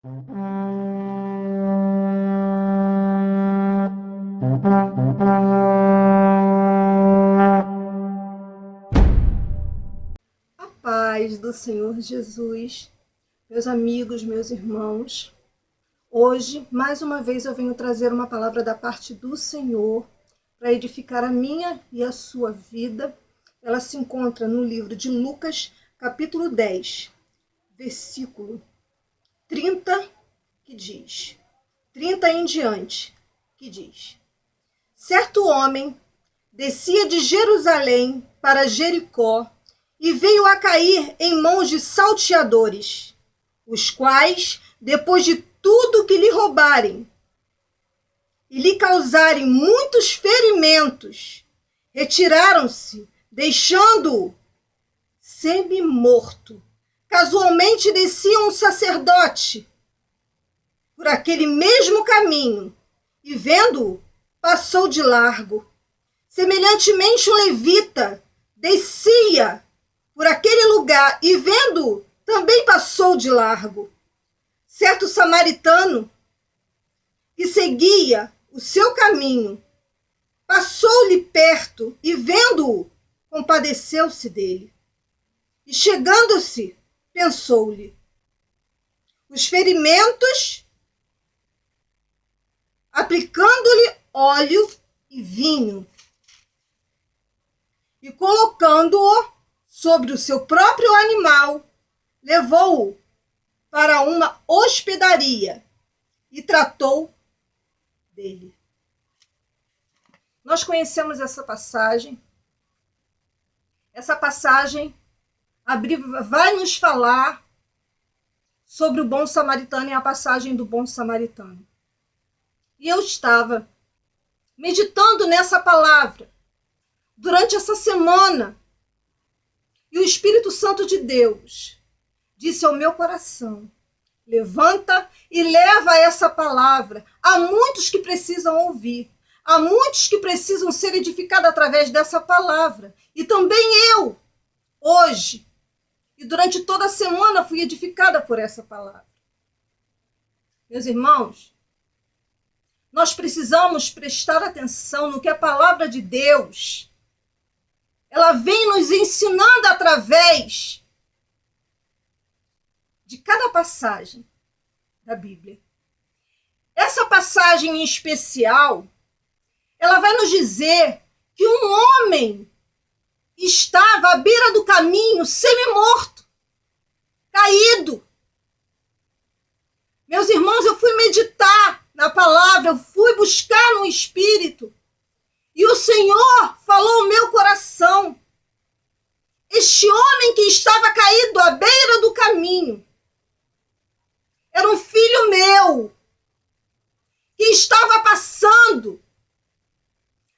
A paz do Senhor Jesus, meus amigos, meus irmãos. Hoje, mais uma vez, eu venho trazer uma palavra da parte do Senhor para edificar a minha e a sua vida. Ela se encontra no livro de Lucas, capítulo 10, versículo 30, que diz, 30 em diante, que diz: certo homem descia de Jerusalém para Jericó e veio a cair em mãos de salteadores, os quais, depois de tudo que lhe roubarem e lhe causarem muitos ferimentos, retiraram-se, deixando-o semi-morto. Casualmente descia um sacerdote por aquele mesmo caminho e, vendo-o, passou de largo. Semelhantemente, um levita descia por aquele lugar e, vendo-o, também passou de largo. Certo samaritano que seguia o seu caminho passou-lhe perto e, vendo-o, compadeceu-se dele. E, chegando-se, pensou-lhe: os ferimentos, aplicando-lhe óleo e vinho, e colocando-o sobre o seu próprio animal, levou-o para uma hospedaria e tratou dele. Nós conhecemos essa passagem. Essa passagem vai nos falar sobre o bom samaritano e a passagem do bom samaritano. E eu estava meditando nessa palavra durante essa semana, e o Espírito Santo de Deus disse ao meu coração: levanta e leva essa palavra a muitos que precisam ouvir, a muitos que precisam ser edificados através dessa palavra. E também eu, hoje, e durante toda a semana, fui edificada por essa palavra. Meus irmãos, nós precisamos prestar atenção no que a palavra de Deus, ela vem nos ensinando através de cada passagem da Bíblia. Essa passagem em especial, ela vai nos dizer que um homem estava à beira do caminho, semi-morto, caído. Meus irmãos, eu fui meditar na palavra, eu fui buscar no Espírito, e o Senhor falou ao meu coração: este homem que estava caído à beira do caminho era um filho meu, que estava passando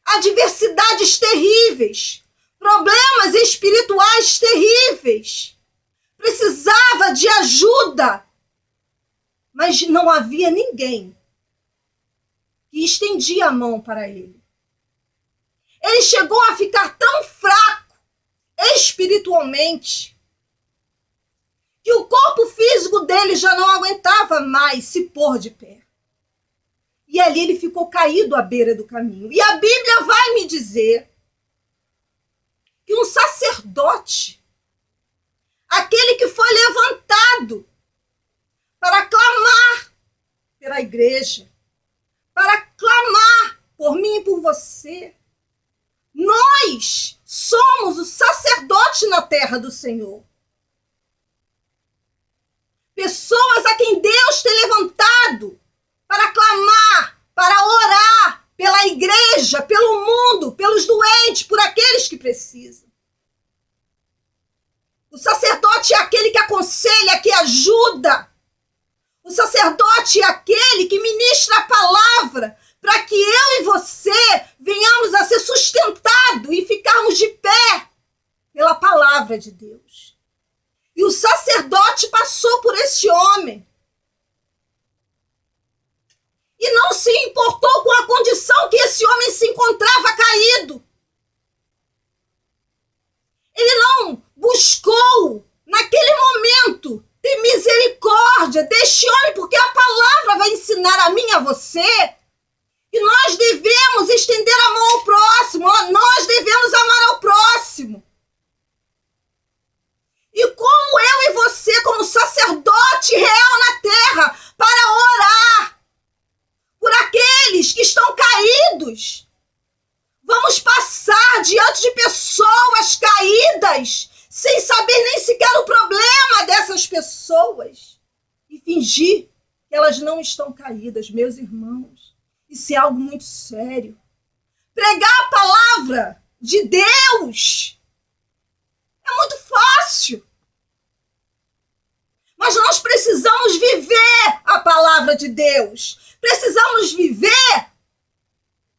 adversidades terríveis, problemas espirituais terríveis, precisava de ajuda, mas não havia ninguém que estendia a mão para ele. Ele chegou a ficar tão fraco espiritualmente que o corpo físico dele já não aguentava mais se pôr de pé. E ali ele ficou caído à beira do caminho. E a Bíblia vai me dizer que um sacerdote, aquele que foi levantado para clamar pela igreja, para clamar por mim e por você, nós somos o sacerdote na terra do Senhor. Pessoas a quem Deus tem levantado para clamar, para orar pela igreja, pelo mundo, pelos doentes, por aqueles que precisam. O sacerdote é aquele que aconselha, que ajuda. O sacerdote é aquele que ministra a palavra para que eu e você venhamos a ser sustentados e ficarmos de pé pela palavra de Deus. E o sacerdote passou por esse homem e não se importou com a condição que esse homem se encontrava caído. Ele não buscou, naquele momento, Tem misericórdia deste homem, porque a palavra vai ensinar a mim e a você que nós devemos estender a mão ao próximo, nós devemos amar ao próximo. E como eu e você, como sacerdote real na terra, para orar por aqueles que estão caídos, vamos passar diante de pessoas caídas, sem saber nem sequer o problema dessas pessoas, e fingir que elas não estão caídas, meus irmãos. Isso é algo muito sério. Pregar a palavra de Deus é muito fácil. Mas nós precisamos viver a palavra de Deus. Precisamos viver,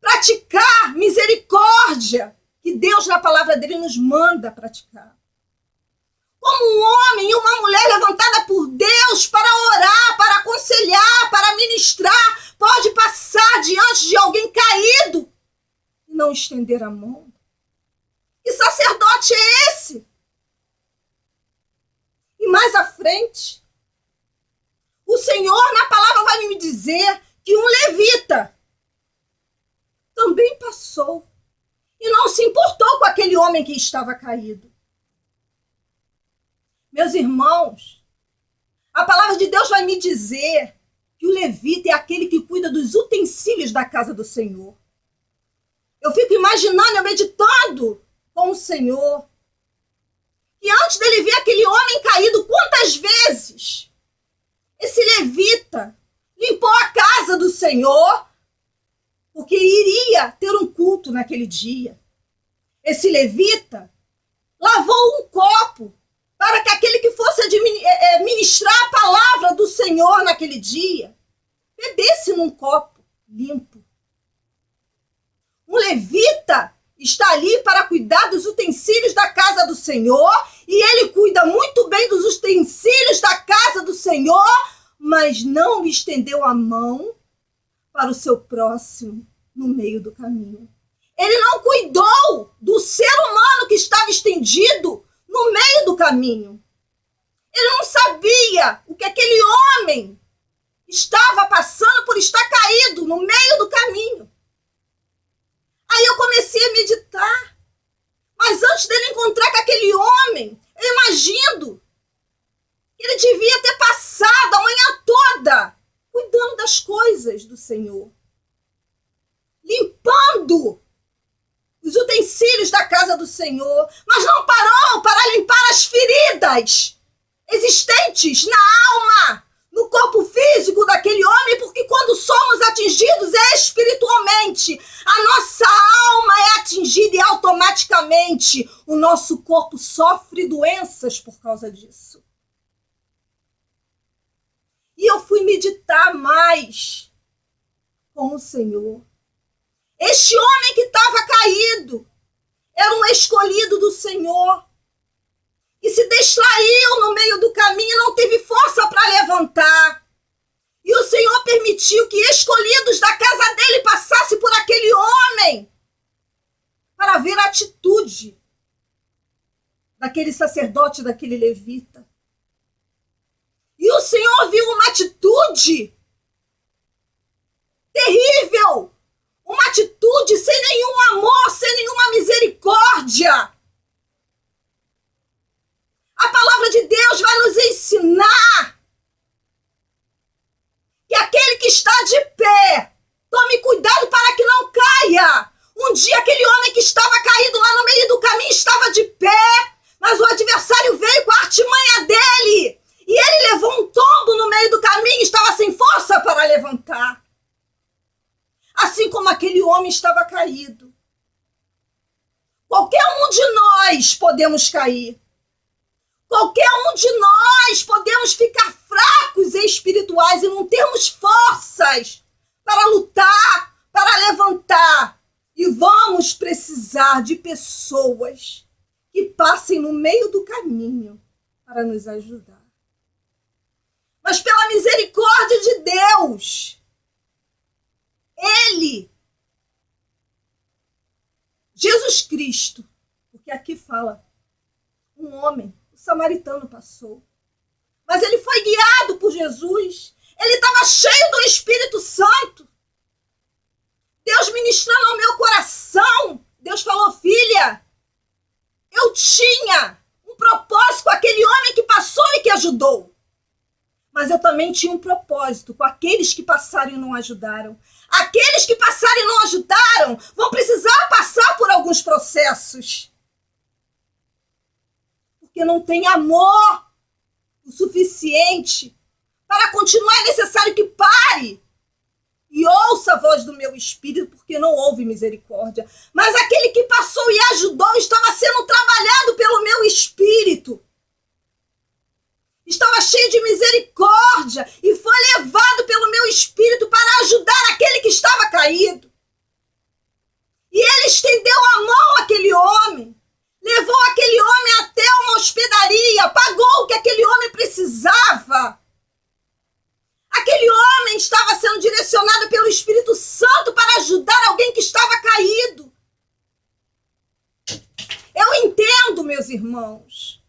praticar misericórdia, que Deus, na palavra dele, nos manda praticar. Como um homem e uma mulher levantada por Deus para orar, para aconselhar, para ministrar, pode passar diante de alguém caído e não estender a mão. Que sacerdote é esse? E mais à frente, o Senhor, na palavra, vai me dizer que um levita também passou e não se importou com aquele homem que estava caído. Meus irmãos, a palavra de Deus vai me dizer que o levita é aquele que cuida dos utensílios da casa do Senhor. Eu fico imaginando, eu meditando com o Senhor, e antes dele ver aquele homem caído, quantas vezes esse levita limpou a casa do Senhor, porque iria ter um culto naquele dia. Esse levita lavou um copo para que aquele que fosse ministrar a palavra do Senhor naquele dia bebesse num copo limpo. Um levita está ali para cuidar dos utensílios da casa do Senhor, e ele cuida muito bem dos utensílios da casa do Senhor, mas não estendeu a mão para o seu próximo no meio do caminho. Ele não cuidou do ser humano que estava estendido no meio do caminho. Ele não sabia o que aquele homem estava passando por estar caído no meio do caminho. Aí eu comecei a meditar. Mas antes dele encontrar com aquele homem, eu imagino que ele devia ter passado a manhã toda cuidando das coisas do Senhor, limpando os utensílios da casa do Senhor, mas não parou para limpar as feridas existentes na alma, no corpo físico daquele homem, porque quando somos atingidos espiritualmente, a nossa alma é atingida e automaticamente o nosso corpo sofre doenças por causa disso. E eu fui meditar mais com o Senhor. Este homem que estava caído era um escolhido do Senhor. E se distraiu no meio do caminho e não teve força para levantar. E o Senhor permitiu que escolhidos da casa dele passassem por aquele homem para ver a atitude daquele sacerdote, daquele levita. E o Senhor viu uma atitude terrível, uma atitude sem nenhum amor, sem nenhuma misericórdia. A palavra de Deus vai nos ensinar que aquele que está de pé, tome cuidado para que não caia. Um dia aquele homem que estava caído lá no meio do caminho estava de pé, mas o adversário veio com a artimanha dele e ele levou um tombo no meio do caminho e estava sem força para levantar. Assim como aquele homem estava caído. Qualquer um de nós podemos cair. Qualquer um de nós podemos ficar fracos e espirituais e não termos forças para lutar, para levantar. E vamos precisar de pessoas que passem no meio do caminho para nos ajudar. Mas pela misericórdia de Deus, Ele, Jesus Cristo, porque aqui fala um homem, o samaritano passou. mas ele foi guiado por Jesus. Ele estava cheio do Espírito Santo. Deus ministrando ao meu coração. Deus falou, filha, eu tinha um propósito com aquele homem que passou e que ajudou. Mas eu também tinha um propósito com aqueles que passaram e não ajudaram. Aqueles que passaram e não ajudaram vão precisar passar por alguns processos. Porque não tem amor o suficiente para continuar. É necessário que pare e ouça a voz do meu espírito, porque não houve misericórdia. Mas aquele que passou e ajudou estava sendo trabalhado pelo meu espírito. Estava cheio de misericórdia e foi levado pelo meu espírito para ajudar aquele que estava caído. E ele estendeu a mão àquele homem, levou aquele homem até uma hospedaria, pagou o que aquele homem precisava. Aquele homem estava sendo direcionado pelo Espírito Santo para ajudar alguém que estava caído. Eu entendo, meus irmãos,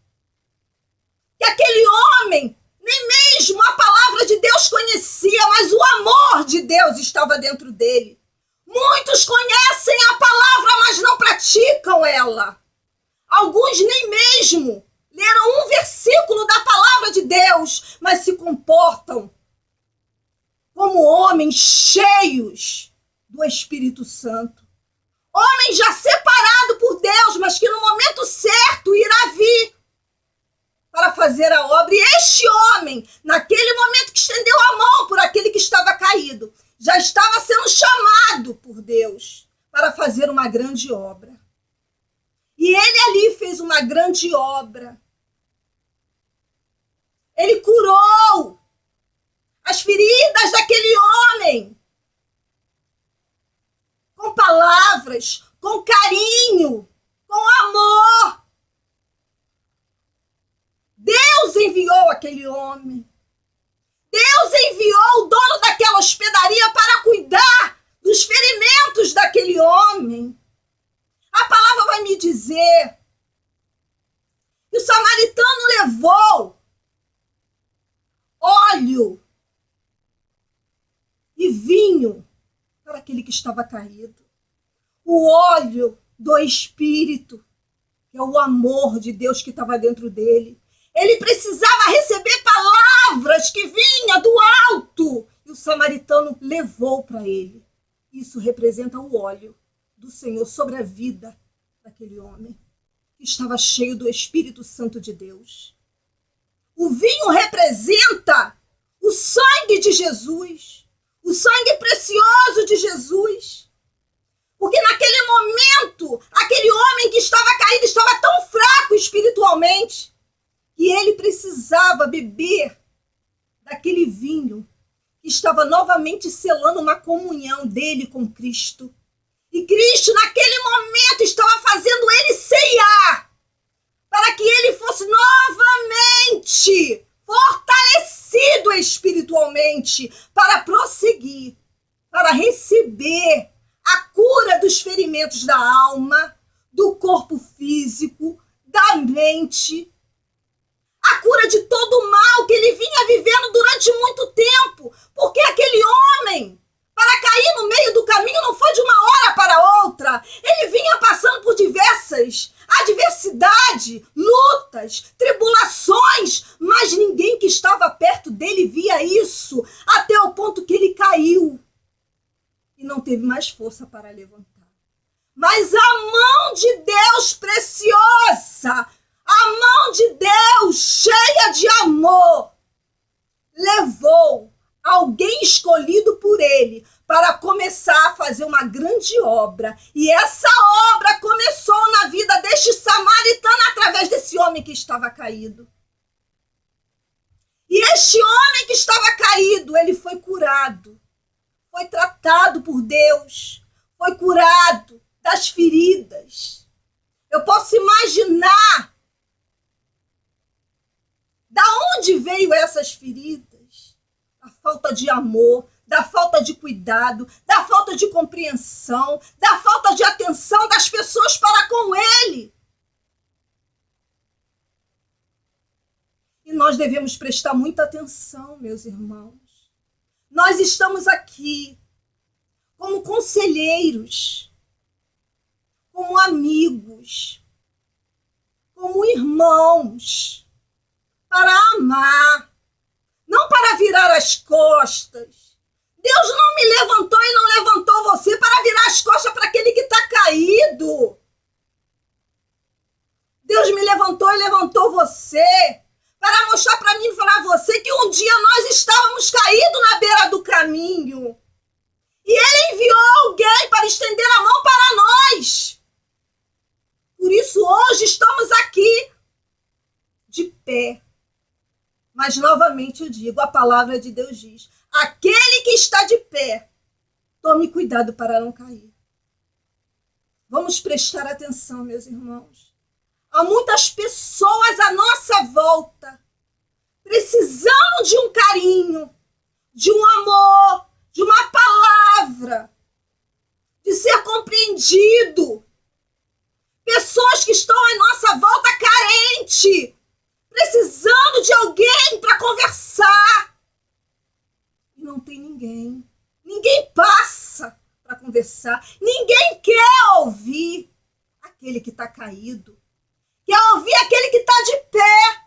que aquele homem nem mesmo a palavra de Deus conhecia, mas o amor de Deus estava dentro dele. Muitos conhecem a palavra, mas não praticam ela. Alguns nem mesmo leram um versículo da palavra de Deus, mas se comportam como homens cheios do Espírito Santo. Homens já separados por Deus, mas que no momento certo irá vir para fazer a obra. E este homem, naquele momento que estendeu a mão por aquele que estava caído, já estava sendo chamado por Deus para fazer uma grande obra. E ele ali fez uma grande obra. Ele curou as feridas daquele homem com palavras, com carinho, com amor. Deus enviou aquele homem. Deus enviou o dono daquela hospedaria para cuidar dos ferimentos daquele homem. A palavra vai me dizer que o samaritano levou óleo e vinho para aquele que estava caído. O óleo do Espírito, que é o amor de Deus que estava dentro dele. Ele precisava receber palavras que vinham do alto. E o samaritano levou para ele. Isso representa o óleo do Senhor sobre a vida daquele homem que estava cheio do Espírito Santo de Deus. O vinho representa o sangue de Jesus, o sangue precioso de Jesus. Porque naquele momento, aquele homem que estava caído estava tão fraco espiritualmente que ele precisava beber daquele vinho que estava novamente selando uma comunhão dele com Cristo. E Cristo, naquele momento, estava fazendo ele ceiar para que ele fosse novamente fortalecido espiritualmente para prosseguir, para receber a cura dos ferimentos da alma, do corpo físico, da mente, a cura de todo o mal que ele vinha vivendo durante muito tempo, porque aquele homem, para cair no meio do caminho, não foi de uma hora para outra. Ele vinha passando por diversas adversidades, lutas, tribulações, mas ninguém que estava perto dele via isso, até o ponto que ele caiu e não teve mais força para levantar. Mas a mão de Deus preciosa, a mão de Deus cheia de amor, levou alguém escolhido por ele para começar a fazer uma grande obra. E essa obra começou na vida deste samaritano através desse homem que estava caído. E este homem que estava caído, ele foi curado, foi tratado por Deus, foi curado das feridas. Eu posso imaginar da onde veio essas feridas. Da falta de amor, da falta de cuidado, da falta de compreensão, da falta de atenção das pessoas para com ele. E E nós devemos prestar muita atenção, meus irmãos. Nós estamos aqui como conselheiros, como amigos, como irmãos, para amar, não para virar as costas. Deus não me levantou e não levantou você para virar as costas para aquele que está caído. Deus me levantou e levantou você para mostrar para mim e para você que um dia nós estávamos caídos na beira do caminho. E Ele enviou alguém para estender a mão para nós. Por isso hoje estamos aqui de pé. Mas novamente eu digo, a palavra de Deus diz, aquele que está de pé, tome cuidado para não cair. Vamos prestar atenção, meus irmãos. Há muitas pessoas à nossa volta precisando de um carinho, de um amor, de uma palavra, de ser compreendido. Pessoas que estão à nossa volta carentes, precisando de alguém para conversar. E não tem ninguém. Ninguém passa para conversar. Ninguém quer ouvir aquele que está caído. Quer ouvir aquele que está de pé.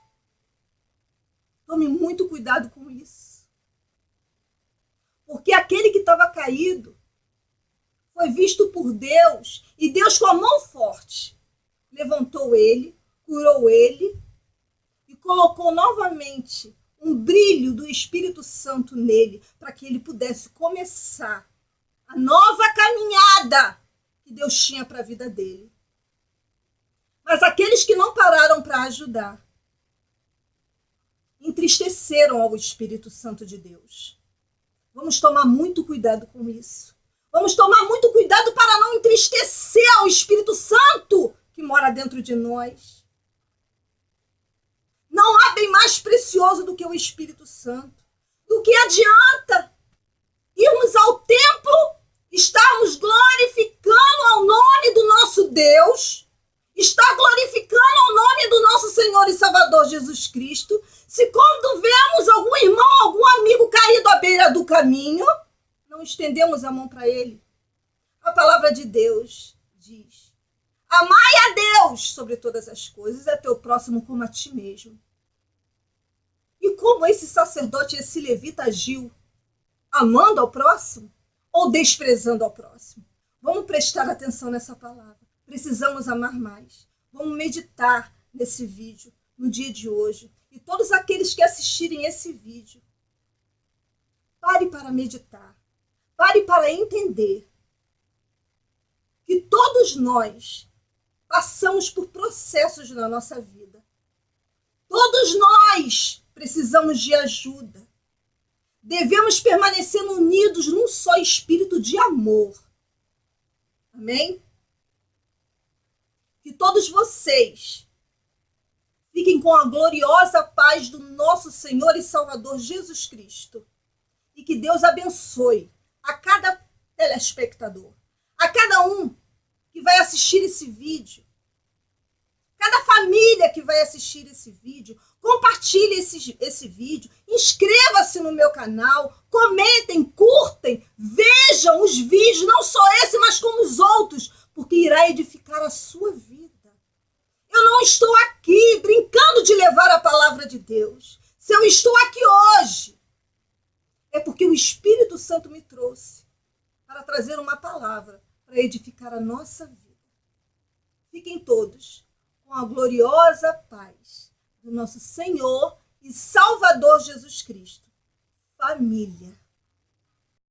Tome muito cuidado com isso. Porque aquele que estava caído foi visto por Deus. E Deus, com a mão forte, levantou ele, curou ele e colocou novamente um brilho do Espírito Santo nele, para que ele pudesse começar a nova caminhada que Deus tinha para a vida dele. Mas aqueles que não pararam para ajudar, entristeceram ao Espírito Santo de Deus. Vamos tomar muito cuidado com isso. Vamos tomar muito cuidado para não entristecer ao Espírito Santo que mora dentro de nós. Não há bem mais precioso do que o Espírito Santo. Do que adianta irmos ao templo, estarmos glorificando ao nome do nosso Deus, estar glorificando ao nome do nosso Senhor e Salvador Jesus Cristo, se quando vemos algum irmão, algum amigo caído à beira do caminho, não estendemos a mão para ele. A palavra de Deus diz, amai a Deus sobre todas as coisas, é teu próximo como a ti mesmo. E como esse sacerdote, esse levita agiu? Amando ao próximo ou desprezando ao próximo? Vamos prestar atenção nessa palavra. Precisamos amar mais. Vamos meditar nesse vídeo, no dia de hoje. E todos aqueles que assistirem esse vídeo, pare para meditar. Pare para entender que todos nós passamos por processos na nossa vida. Todos nós precisamos de ajuda. Devemos permanecer unidos num só espírito de amor. Amém? Que todos vocês fiquem com a gloriosa paz do nosso Senhor e Salvador Jesus Cristo. E que Deus abençoe a cada telespectador, a cada um que vai assistir esse vídeo, cada família que vai assistir esse vídeo. Compartilhe esse vídeo, inscreva-se no meu canal, comentem, curtem, vejam os vídeos, não só esse, mas como os outros, porque irá edificar a sua vida. Eu não estou aqui brincando de levar a palavra de Deus. Se eu estou aqui hoje, é porque o Espírito Santo me trouxe para trazer uma palavra para edificar a nossa vida. Fiquem todos com a gloriosa paz do nosso Senhor e Salvador Jesus Cristo. Família.